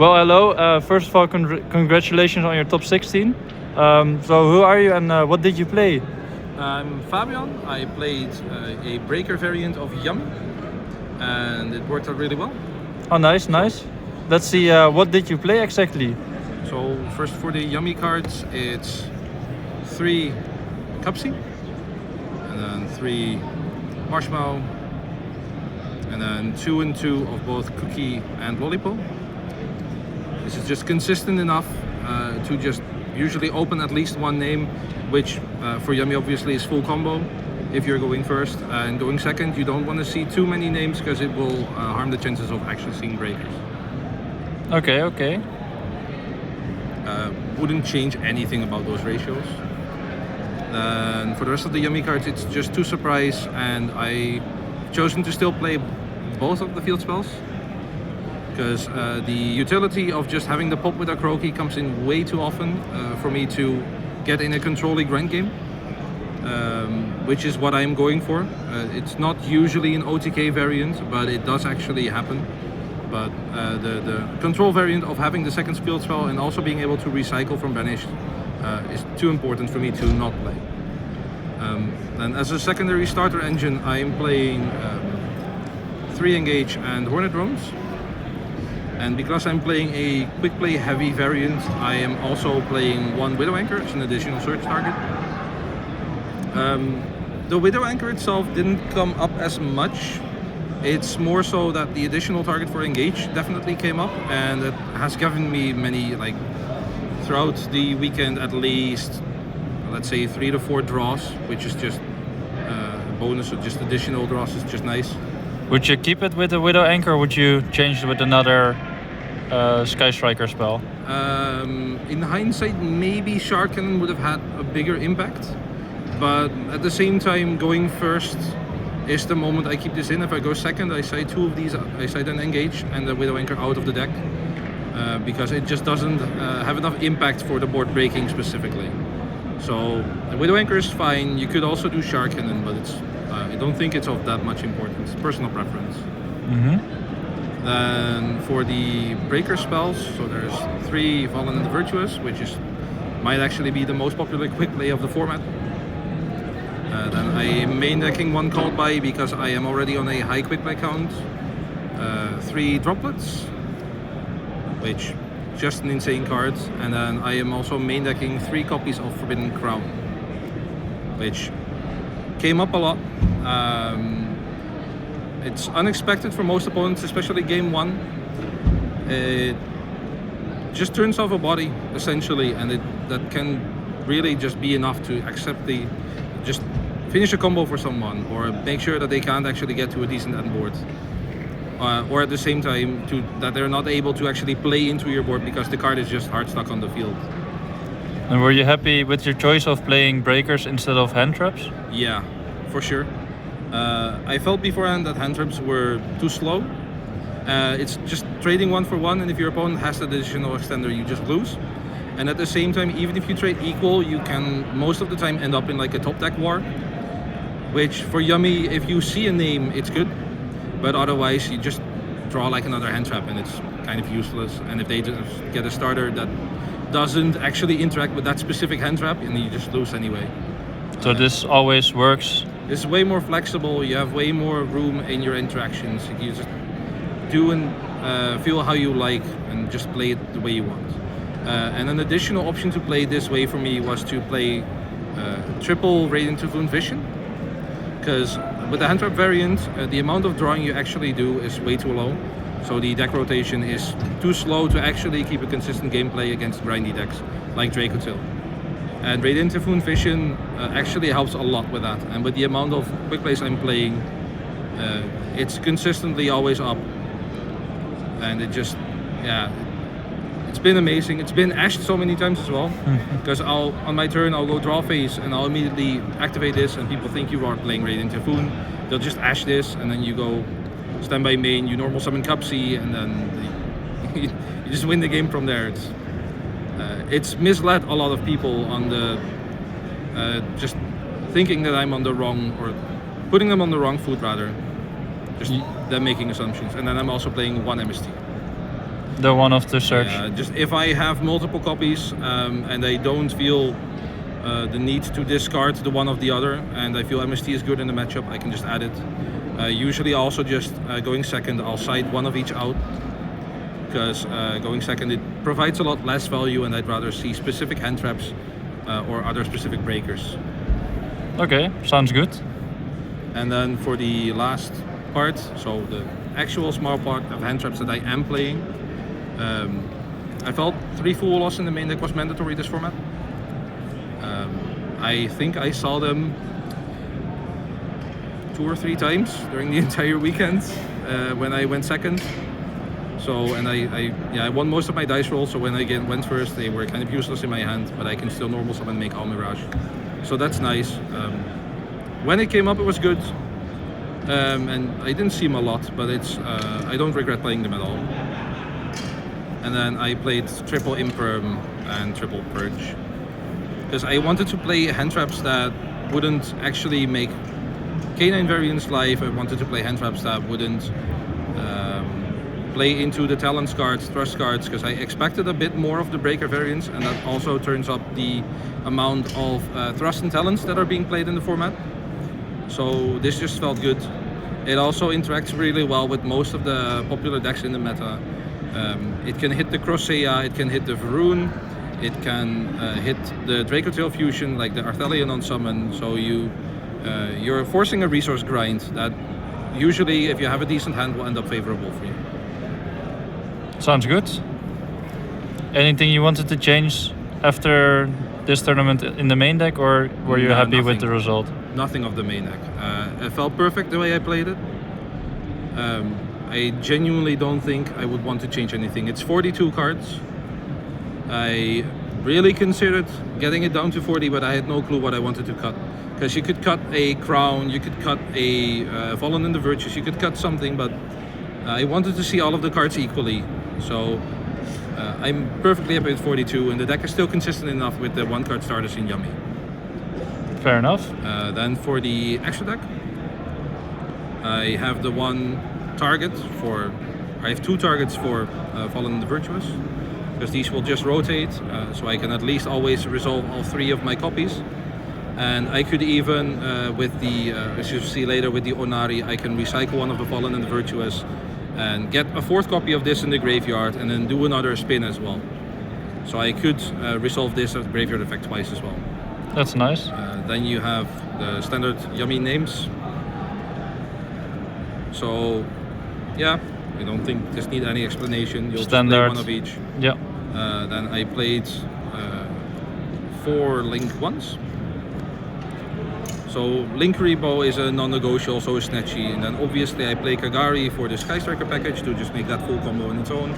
Well, hello. First of all, congratulations on your top 16. So, who are you and what did you play? I'm Fabian. I played a breaker variant of Yummy, and it worked out really well. Oh, nice, nice. Let's see, what did you play exactly? So first for the Yummy cards, it's 3 Cupsy, and then 3 Marshmallow, and then 2 and 2 of both Cookie and Lollipop. This is just consistent enough to just usually open at least one name, which for Yummy obviously is full combo. If you're going first and going second, you don't want to see too many names because it will harm the chances of actually seeing breakers. Okay, okay. Wouldn't change anything about those ratios. Then for the rest of the Yummy cards, it's just 2 surprise, and I've chosen to still play both of the field spells because the utility of just having the pop with a Croaky comes in way too often for me to get in a controlling grind game, which is what I'm going for. It's not usually an OTK variant, but it does actually happen. But the control variant of having the second field spell and also being able to recycle from banished is too important for me to not play. Then as a secondary starter engine, I am playing 3 Engage and Hornet Drones. And because I'm playing a quick play heavy variant, I am also playing 1 Widow Anchor as an additional search target. The Widow Anchor itself didn't come up as much. It's more so that the additional target for Engage definitely came up, and it has given me many, like, throughout the weekend at least, let's say 3 to 4 draws, which is just a bonus, or just additional draws is just nice. Would you keep it with the Widow Anchor or would you change it with another Sky Striker spell? In hindsight, maybe Shark Cannon would have had a bigger impact, but at the same time, going first is the moment I keep this in. If I go second, I side 2 of these, I side an Engage and the Widow Anchor out of the deck, because it just doesn't have enough impact for the board breaking specifically. So the Widow Anchor is fine. You could also do Shark Cannon, but it's I don't think it's of that much importance. Personal preference. Then for the breaker spells, so there's 3 Fallen and the Virtuous, which might actually be the most popular quick play of the format. Then I am main decking 1 Called By because I am already on a high quick play count. 3 Droplets, which just an insane card. And then I am also main decking 3 copies of Forbidden Crown, which came up a lot. It's unexpected for most opponents, especially game 1. It just turns off a body essentially, and that can really just be enough to accept just finish a combo for someone, or make sure that they can't actually get to a decent end board, or at the same time that they're not able to actually play into your board because the card is just hard stuck on the field. And were you happy with your choice of playing breakers instead of hand traps? Yeah, for sure. I felt beforehand that hand traps were too slow. It's just trading 1 for 1, and if your opponent has the additional extender, you just lose. And at the same time, even if you trade equal, you can most of the time end up in like a top deck war, which for Yummy, if you see a name, it's good, but otherwise you just draw like another hand trap and it's kind of useless. And if they just get a starter that doesn't actually interact with that specific hand trap, and you just lose anyway. So this always works? It's way more flexible, you have way more room in your interactions. You just do and feel how you like and just play it the way you want. And an additional option to play this way for me was to play triple Radiant Typhoon Vision, because with the hand trap variant, the amount of drawing you actually do is way too low. So the deck rotation is too slow to actually keep a consistent gameplay against grindy decks like Dracotil. And Radiant Typhoon Vision actually helps a lot with that. And with the amount of quick plays I'm playing, it's consistently always up. And it just, yeah, it's been amazing. It's been ashed so many times as well, because on my turn I'll go draw phase and I'll immediately activate this, and people think you are playing Radiant Typhoon. They'll just ash this, and then you go standby main, you normal summon Cupsy, and then you just win the game from there. It's misled a lot of people on the just thinking that I'm on the wrong, or putting them on the wrong foot rather. Just them making assumptions. And then I'm also playing 1 MST. the one of the search. Just if I have multiple copies and I don't feel the need to discard the one of the other, and I feel MST is good in the matchup, I can just add it. Usually also just going second, I'll side one of each out, because going second, it provides a lot less value, and I'd rather see specific hand traps or other specific breakers. Okay, sounds good. And then for the last part, so the actual small part of hand traps that I am playing, I felt 3 full loss in the main deck was mandatory this format. I think I saw them 2 or 3 times during the entire weekend when I went second. So, and I won most of my dice rolls, so when I went first, they were kind of useless in my hand, but I can still normal summon and make All Mirage. So that's nice. When it came up, it was good. And I didn't see them a lot, but it's I don't regret playing them at all. And then I played triple Imperm and triple Purge, because I wanted to play hand traps that wouldn't actually make K9 variants live. I wanted to play hand traps that wouldn't play into the talents cards, thrust cards, because I expected a bit more of the breaker variants, and that also turns up the amount of thrust and talents that are being played in the format. So this just felt good. It also interacts really well with most of the popular decks in the meta. It can hit the Crosseia, it can hit the Varun, it can hit the Dracotail fusion, like the Arthelion on summon. So you're forcing a resource grind that usually, if you have a decent hand, will end up favorable for you. Sounds good. Anything you wanted to change after this tournament in the main deck, or were you happy nothing. with the result? Nothing of the main deck. It felt perfect the way I played it. I genuinely don't think I would want to change anything. It's 42 cards. I really considered getting it down to 40, but I had no clue what I wanted to cut. Because you could cut a Crown, you could cut a Fallen in the Virtues, you could cut something, but I wanted to see all of the cards equally. So I'm perfectly happy with 42, and the deck is still consistent enough with the 1-card starters in Yummy. Fair enough. Then for the extra deck, I have the I have 2 targets for Fallen in the Virtuous, because these will just rotate, so I can at least always resolve all 3 of my copies. And I could even, with the, as you see later with the Onari, I can recycle one of the Fallen and the Virtuous and get a 4th copy of this in the graveyard, and then do another spin as well. So I could resolve this as graveyard effect twice as well. That's nice. Then you have the standard Yummy names. So yeah, I don't think this need any explanation. You'll Standard. just play one of each. Yeah. Then I played 4 Link ones. So Link Rebo is a non-negotiable, so is Snatchy. And then obviously I play Kagari for the Sky Striker package to just make that full combo on its own.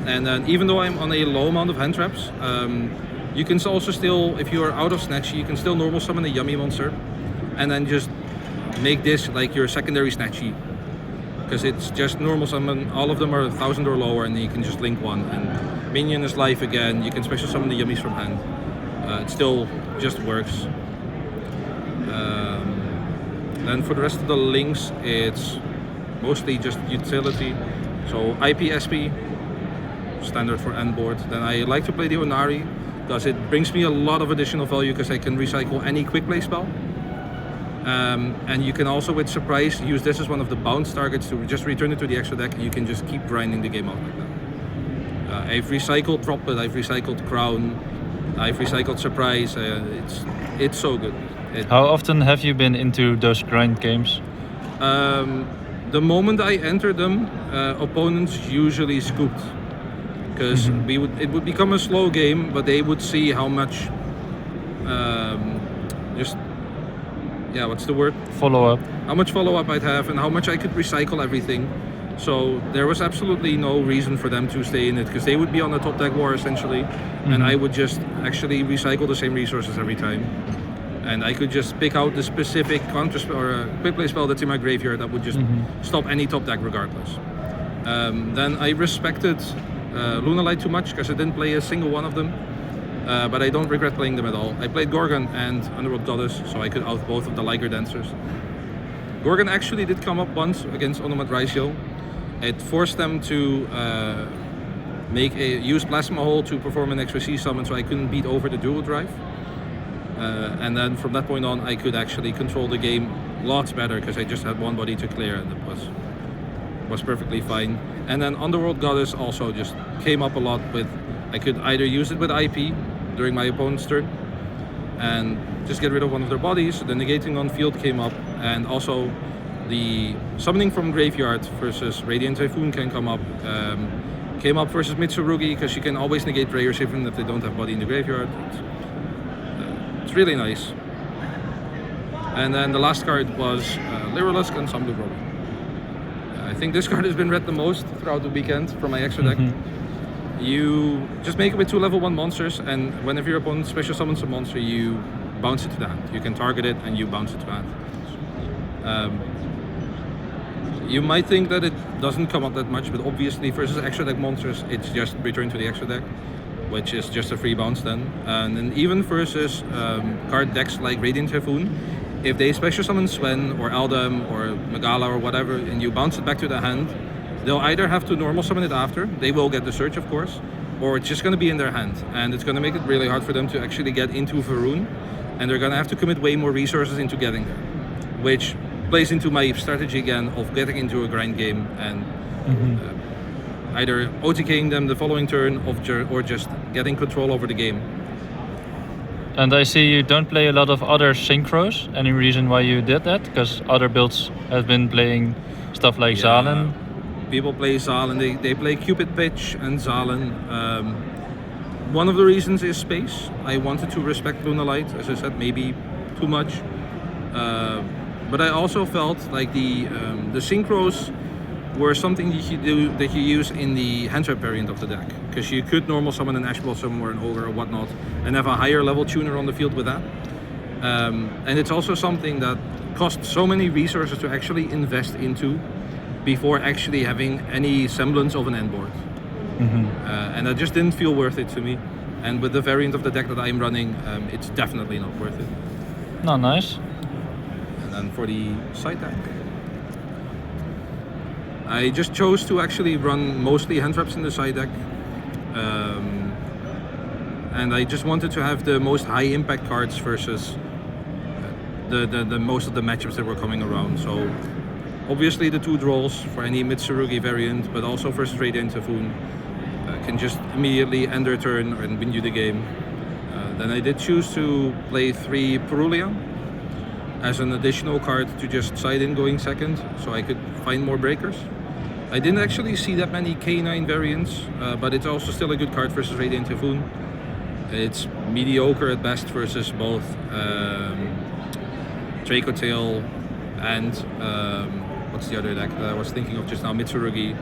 And then even though I'm on a low amount of hand traps, you can also still, if you are out of Snatchy, you can still normal summon a Yummy monster. And then just make this like your secondary Snatchy. Because it's just normal summon, all of them are 1000 or lower, and then you can just link one. And minion is live again, you can special summon the Yummies from hand. It still just works. Then for the rest of the links, it's mostly just utility. So IPSP, standard for end board. Then I like to play the Onari, because it brings me a lot of additional value, because I can recycle any quick play spell. And you can also, with Surprise, use this as one of the bounce targets to just return it to the extra deck, and you can just keep grinding the game out like that. I've recycled Droplet, I've recycled Crown, I've recycled Surprise. It's so good. How often have you been into those grind games? The moment I enter them, opponents usually scooped, because it would become a slow game, but they would see how much what's the word? Follow-up. How much follow-up I'd have and how much I could recycle everything. So there was absolutely no reason for them to stay in it, because they would be on a top deck war essentially, and I would just actually recycle the same resources every time. And I could just pick out the specific counter spell or a quick play spell that's in my graveyard that would just stop any top deck regardless. Then I respected Lunalight too much, because I didn't play a single one of them. But I don't regret playing them at all. I played Gorgon and Underworld Goddess, so I could out both of the Liger Dancers. Gorgon actually did come up once against Onomat Ratio. It forced them to use Plasma Hole to perform an XYZ summon, so I couldn't beat over the dual drive. And then from that point on, I could actually control the game lots better because I just had one body to clear, and it was perfectly fine. And then Underworld Goddess also just came up a lot with, I could either use it with IP during my opponent's turn and just get rid of one of their bodies. The negating on field came up, and also the summoning from graveyard versus Radiant Typhoon can come up. Came up versus Mitsurugi because she can always negate prayers even if they don't have body in the graveyard. It's really nice. And then the last card was Lyrilisk and Some Blue Robin. I think this card has been read the most throughout the weekend from my extra deck. You just make it with 2 level 1 monsters, and whenever your opponent special summons a monster, you bounce it to the hand. You can target it and you bounce it to hand. You might think that it doesn't come up that much, but obviously versus extra deck monsters, it's just return to the extra deck, which is just a free bounce then. And then even versus card decks like Radiant Typhoon, if they special summon Sven or Eldam or Megala or whatever, and you bounce it back to the hand, they'll either have to normal summon it after, they will get the search of course, or it's just going to be in their hand, and it's going to make it really hard for them to actually get into Varun, and they're going to have to commit way more resources into getting there, which plays into my strategy again of getting into a grind game and either OTKing them the following turn or just getting control over the game. And I see you don't play a lot of other synchros. Any reason why you did that? Because other builds have been playing stuff like Zalen. People play Zalen, they play Cupid Pitch and Zalen. One of the reasons is space. I wanted to respect Luna Light, as I said, maybe too much. But I also felt like the synchros were something that you use in the hand trap variant of the deck, because you could normal summon an Ash Blossom or an Ogre or whatnot and have a higher level tuner on the field with that. And it's also something that costs so many resources to actually invest into before actually having any semblance of an end board. And that just didn't feel worth it to me. And with the variant of the deck that I'm running, it's definitely not worth it. No, nice. And for the side deck, I just chose to actually run mostly hand traps in the side deck, and I just wanted to have the most high impact cards versus the most of the matchups that were coming around. So obviously the 2 draws for any Mitsurugi variant, but also versus Radiant Typhoon can just immediately end their turn and win you the game. Then I did choose to play 3 Perulia as an additional card to just side in going second, so I could find more breakers. I didn't actually see that many K9 variants, but it's also still a good card versus Radiant Typhoon. It's mediocre at best versus both Draco Tail and what's the other deck that I was thinking of just now, Mitsurugi.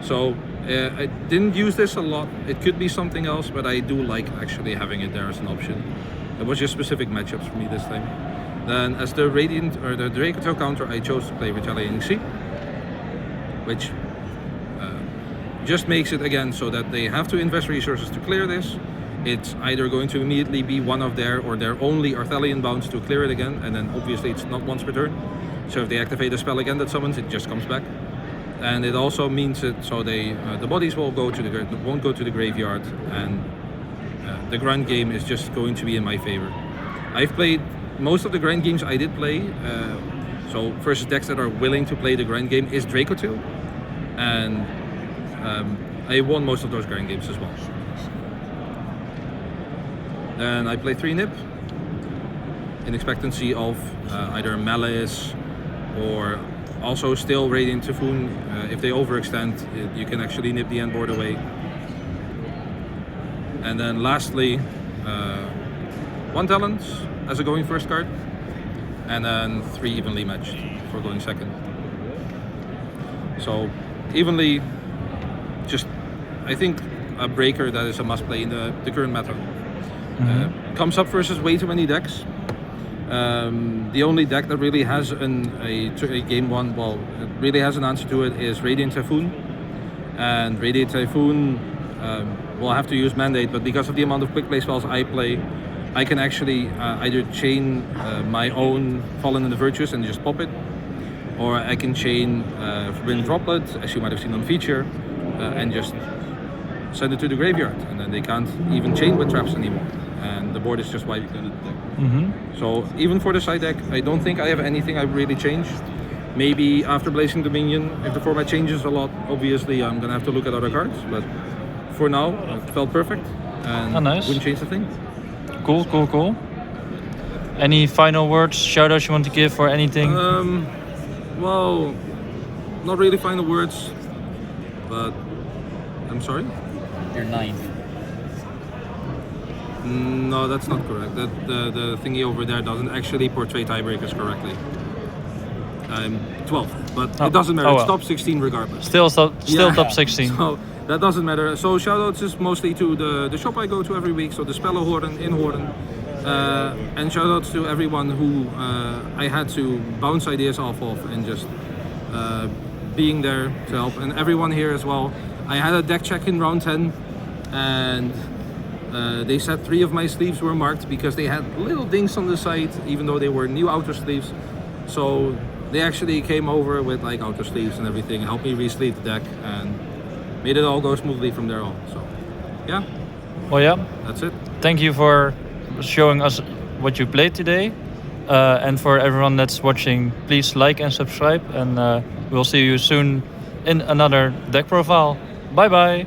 So I didn't use this a lot. It could be something else, but I do like actually having it there as an option. It was just specific matchups for me this time. Then as the Radiant or the Draco Tail counter, I chose to play Retaliating Sea, which just makes it again so that they have to invest resources to clear this. It's either going to immediately be one of their only Arthelian bounce to clear it again, and then obviously it's not once per turn. So if they activate a spell again that summons, it just comes back. And it also means it so they the bodies won't go to the graveyard, and the grind game is just going to be in my favor. I've played most of the grind games I did play, so versus decks that are willing to play the grind game is Draco Tail, and I won most of those grind games as well. Then I play 3 Nip in expectancy of either Malice or also still Radiant Typhoon. If they overextend, you can actually nip the end board away. And then lastly, 1 Talent as a going first card, and then 3 Evenly Matched for going second. So evenly, just I think a breaker that is a must play in the current meta. Comes up versus way too many decks. The only deck that really has a game one, well, it really has an answer to it is Radiant Typhoon. And Radiant Typhoon will have to use Mandate, but because of the amount of quick play spells I play, I can actually either chain my own Fallen in the Virtues and just pop it, or I can chain Wind Droplet, as you might have seen on feature, and just send it to the graveyard, and then they can't even chain with traps anymore, and the board is just wiped out of the deck. So even for the side deck, I don't think I have anything I've really changed. Maybe after Blazing Dominion, if the format changes a lot, obviously I'm gonna have to look at other cards, but for now it felt perfect and nice. wouldn't change a thing. Cool. Any final words, shoutouts you want to give or anything? Well, not really final words, but I'm sorry? You're 9th. No, that's not correct. That the thingy over there doesn't actually portray tiebreakers correctly. I'm 12th, but it doesn't matter. It's top 16 regardless. Still top 16. So that doesn't matter. So shoutouts is mostly to the shop I go to every week, so the Spellenhoorn in Hoorn. And shoutouts to everyone who I had to bounce ideas off of and just being there to help. And everyone here as well. I had a deck check in round 10 and they said 3 of my sleeves were marked because they had little dings on the side, even though they were new outer sleeves. So they actually came over with like outer sleeves and everything, helped me re-sleeve the deck and made it all go smoothly from there on. So yeah. Well, yeah. That's it. Thank you for showing us what you played today. And for everyone that's watching, please like and subscribe, and we'll see you soon in another deck profile. Bye bye.